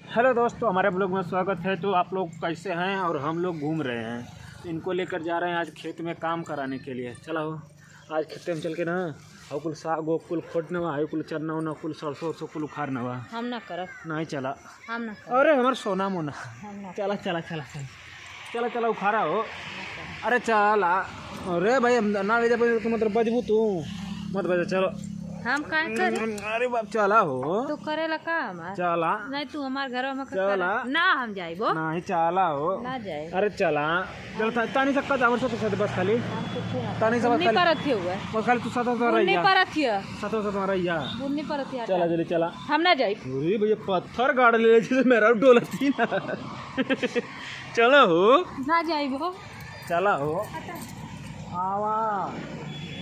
Hello दोस्तों, हमारे blog में स्वागत है। तो आप लोग कैसे हैं? और हम लोग घूम रहे हैं, तो इनको लेकर जा रहे हैं आज खेत में काम कराने के लिए। चला हो आज खेत में चल के ना, और कुल साग वो कुल खोटने हुआ, कुल चरना उना, कुल सरसों उरसों कुल उखाड़ना हुआ। हम ना करब। नहीं चला, हम ना करब। अरे हमारे सोना मोना, हम ना चला चला चला चला चला चला उखाड़ा हो। अरे चला, अरे भाई ना भेजा तो मतलब बजबू तू मत बजा। चलो हम का करे? अरे बाप चला हो, तू करेला का हमार? चला नहीं तू हमार घर में चला ना हम जाइबो नहीं चला हो ना जाए। अरे चला चल तानी सकता जावर से साथ बस खाली तानी सब नहीं खाली परत हियो है। बस खाली तू साथ साथ नहीं रहिया परत हियो। साथ साथ रहिया। नहीं परत हियो। चला जल्दी चला। हम ना जाई। अरे भैया पत्थर गाड़ ले जैसे मेरा डोलती ना। चलो हो ना जाइबो। चला हो आवा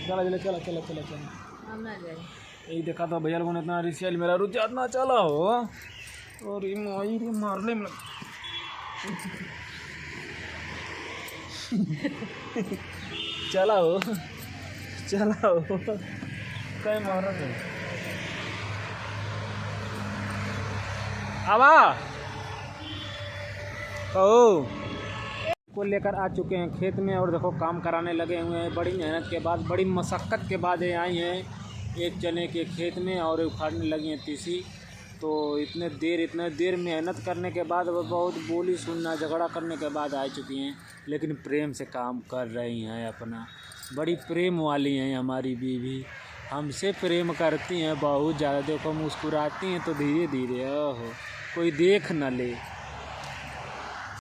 चला जल्दी चला चला चला चला। हम ना जाई। यही देखा था भैया लोगों ने इतना रिसियल मेरा रुचि इतना चला हो और ये मारने में चला हो कहीं मार रहे आवा कहो को लेकर आ चुके हैं खेत में और देखो काम कराने लगे हुए हैं। बड़ी मेहनत के बाद, बड़ी मशक्क़त के बाद ये आई हैं एक चने के खेत में और उखाड़ने लगी हैं तीसी। तो इतने देर मेहनत करने के बाद, बहुत बोली सुनना झगड़ा करने के बाद आ चुकी हैं, लेकिन प्रेम से काम कर रही हैं अपना। बड़ी प्रेम वाली हैं हमारी बीवी, हमसे प्रेम करती हैं बहुत ज़्यादा। देखो मुस्कुराती हैं तो धीरे धीरे, ओहो कोई देख न ले।